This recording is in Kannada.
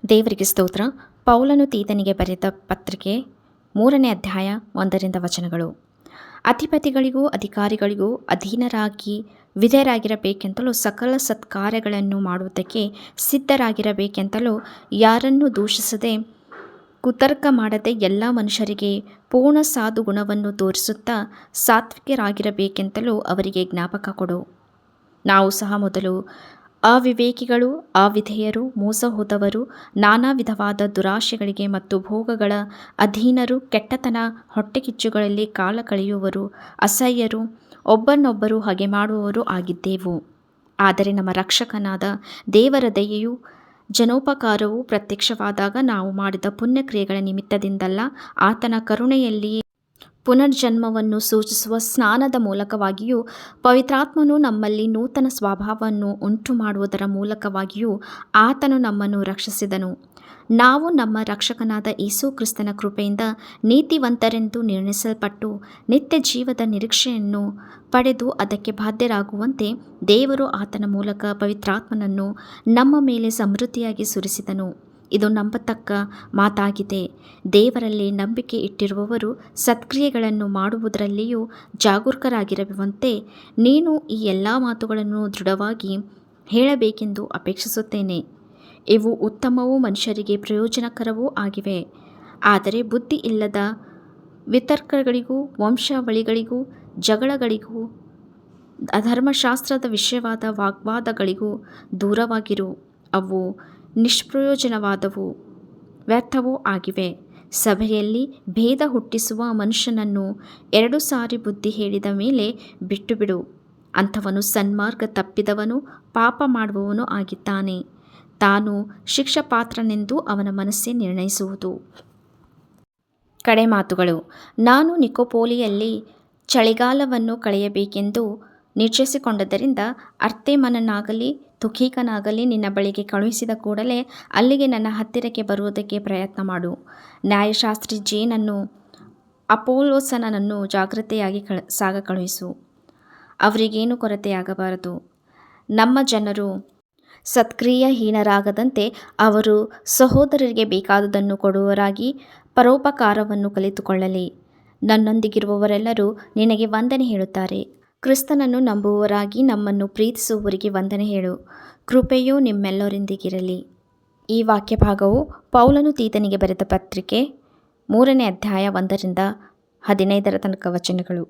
ದೇವರಿಗೆ ಸ್ತೋತ್ರ. ಪೌಲನು ತೀತನಿಗೆ ಬರೆದ ಪತ್ರಿಕೆ 3ನೇ ಅಧ್ಯಾಯ 1ರಿಂದ ವಚನಗಳು. ಅಧಿಪತಿಗಳಿಗೂ ಅಧಿಕಾರಿಗಳಿಗೂ ಅಧೀನರಾಗಿ ವಿಧೇಯರಾಗಿರಬೇಕೆಂತಲೂ ಸಕಲ ಸತ್ಕಾರ್ಯಗಳನ್ನು ಮಾಡುವುದಕ್ಕೆ ಸಿದ್ಧರಾಗಿರಬೇಕೆಂತಲೂ ಯಾರನ್ನೂ ದೂಷಿಸದೆ ಕುತರ್ಕ ಮಾಡದೆ ಎಲ್ಲ ಮನುಷ್ಯರಿಗೆ ಪೂರ್ಣ ಸಾಧು ಗುಣವನ್ನು ತೋರಿಸುತ್ತಾ ಸಾತ್ವಿಕರಾಗಿರಬೇಕೆಂತಲೂ ಅವರಿಗೆ ಜ್ಞಾಪಕ ಕೊಡು. ನಾವು ಸಹ ಮೊದಲು ಅವಿವೇಕಿಗಳು, ಅವಿಧೇಯರು, ಮೋಸ ಹೋದವರು, ನಾನಾ ವಿಧವಾದ ದುರಾಶೆಗಳಿಗೆ ಮತ್ತು ಭೋಗಗಳ ಅಧೀನರು, ಕೆಟ್ಟತನ, ಹೊಟ್ಟೆಕಿಚ್ಚುಗಳಲ್ಲಿ ಕಾಲ ಕಳೆಯುವವರು, ಅಸಹ್ಯರು, ಒಬ್ಬರನ್ನೊಬ್ಬರು ಹಗೆ ಮಾಡುವವರು ಆಗಿದ್ದೆವು. ಆದರೆ ನಮ್ಮ ರಕ್ಷಕನಾದ ದೇವರ ದಯೆಯೂ ಜನೋಪಕಾರವೂ ಪ್ರತ್ಯಕ್ಷವಾದಾಗ ನಾವು ಮಾಡಿದ ಪುಣ್ಯಕ್ರಿಯೆಗಳ ನಿಮಿತ್ತದಿಂದಲ್ಲ, ಆತನ ಕರುಣೆಯಲ್ಲಿ ಪುನರ್ಜನ್ಮವನ್ನು ಸೂಚಿಸುವ ಸ್ನಾನದ ಮೂಲಕವಾಗಿಯೂ ಪವಿತ್ರಾತ್ಮನು ನಮ್ಮಲ್ಲಿ ನೂತನ ಸ್ವಭಾವವನ್ನು ಉಂಟು ಮಾಡುವುದರ ಮೂಲಕವಾಗಿಯೂ ಆತನು ನಮ್ಮನ್ನು ರಕ್ಷಿಸಿದನು. ನಾವು ನಮ್ಮ ರಕ್ಷಕನಾದ ಯೇಸು ಕ್ರಿಸ್ತನ ಕೃಪೆಯಿಂದ ನೀತಿವಂತರೆಂದು ನಿರ್ಣಯಿಸಲ್ಪಟ್ಟು ನಿತ್ಯ ಜೀವದ ನಿರೀಕ್ಷೆಯನ್ನು ಪಡೆದು ಅದಕ್ಕೆ ಬಾಧ್ಯರಾಗುವಂತೆ ದೇವರು ಆತನ ಮೂಲಕ ಪವಿತ್ರಾತ್ಮನನ್ನು ನಮ್ಮ ಮೇಲೆ ಸಮೃದ್ಧಿಯಾಗಿ ಸುರಿಸಿದನು. ಇದು ನಂಬತಕ್ಕ ಮಾತಾಗಿದೆ. ದೇವರಲ್ಲಿ ನಂಬಿಕೆ ಇಟ್ಟಿರುವವರು ಸತ್ಕ್ರಿಯೆಗಳನ್ನು ಮಾಡುವುದರಲ್ಲಿಯೂ ಜಾಗರೂಕರಾಗಿರುವಂತೆ ನೀನು ಈ ಎಲ್ಲ ಮಾತುಗಳನ್ನು ದೃಢವಾಗಿ ಹೇಳಬೇಕೆಂದು ಅಪೇಕ್ಷಿಸುತ್ತೇನೆ. ಇವು ಉತ್ತಮವೂ ಮನುಷ್ಯರಿಗೆ ಪ್ರಯೋಜನಕರವೂ ಆಗಿವೆ. ಆದರೆ ಬುದ್ಧಿ ಇಲ್ಲದ ವಿತರ್ಕಗಳಿಗೂ ವಂಶಾವಳಿಗಳಿಗೂ ಜಗಳಗಳಿಗೂ ಧರ್ಮಶಾಸ್ತ್ರದ ವಿಷಯವಾದ ವಾಗ್ವಾದಗಳಿಗೂ ದೂರವಾಗಿರು. ಅವು ನಿಷ್ಪ್ರಯೋಜನವಾದವೂ ವ್ಯರ್ಥವೂ ಆಗಿವೆ. ಸಭೆಯಲ್ಲಿ ಭೇದ ಹುಟ್ಟಿಸುವ ಮನುಷ್ಯನನ್ನು 2 ಸಾರಿ ಬುದ್ಧಿ ಹೇಳಿದ ಮೇಲೆ ಬಿಟ್ಟುಬಿಡು. ಅಂಥವನು ಸನ್ಮಾರ್ಗ ತಪ್ಪಿದವನು, ಪಾಪ ಮಾಡುವವನು ಆಗಿದ್ದಾನೆ. ತಾನು ಶಿಕ್ಷಾಪಾತ್ರನೆಂದು ಅವನ ಮನಸ್ಸೇ ನಿರ್ಣಯಿಸುವುದು. ಕಡೆ ಮಾತುಗಳು. ನಾನು ನಿಕೊಪೋಲಿಯಲ್ಲಿ ಚಳಿಗಾಲವನ್ನು ಕಳೆಯಬೇಕೆಂದು ನಿಶ್ಚಯಿಸಿಕೊಂಡದ್ದರಿಂದ ಅರ್ತೆಮನನಾಗಲಿ ತುಖಿಕನಾಗಲಿ ನಿನ್ನ ಬಳಿಗೆ ಕಳುಹಿಸಿದ ಕೂಡಲೇ ಅಲ್ಲಿಗೆ ನನ್ನ ಹತ್ತಿರಕ್ಕೆ ಬರುವುದಕ್ಕೆ ಪ್ರಯತ್ನ ಮಾಡು. ನ್ಯಾಯಶಾಸ್ತ್ರಿ ಜೇನನ್ನು ಅಪೊಲ್ಲೋಸನನ್ನು ಜಾಗ್ರತೆಯಾಗಿ ಸಾಗ ಕಳುಹಿಸು. ಅವರಿಗೇನು ಕೊರತೆಯಾಗಬಾರದು. ನಮ್ಮ ಜನರು ಸತ್ಕ್ರಿಯಾಹೀನರಾಗದಂತೆ ಅವರು ಸಹೋದರರಿಗೆ ಬೇಕಾದುದನ್ನು ಕೊಡುವವರಾಗಿ ಪರೋಪಕಾರವನ್ನು ಕಲಿತುಕೊಳ್ಳಲಿ. ನನ್ನೊಂದಿಗಿರುವವರೆಲ್ಲರೂ ನಿನಗೆ ವಂದನೆ ಹೇಳುತ್ತಾರೆ. ಕ್ರಿಸ್ತನನ್ನು ನಂಬುವವರಾಗಿ ನಮ್ಮನ್ನು ಪ್ರೀತಿಸುವವರಿಗೆ ವಂದನೆ ಹೇಳು. ಕೃಪೆಯು ನಿಮ್ಮೆಲ್ಲರೊಂದಿಗಿರಲಿ. ಈ ವಾಕ್ಯ ಭಾಗವು ಪೌಲನು ತೀತನಿಗೆ ಬರೆದ ಪತ್ರಿಕೆ 3ನೇ ಅಧ್ಯಾಯ 1ರಿಂದ 15 ತನಕ ವಚನಗಳು.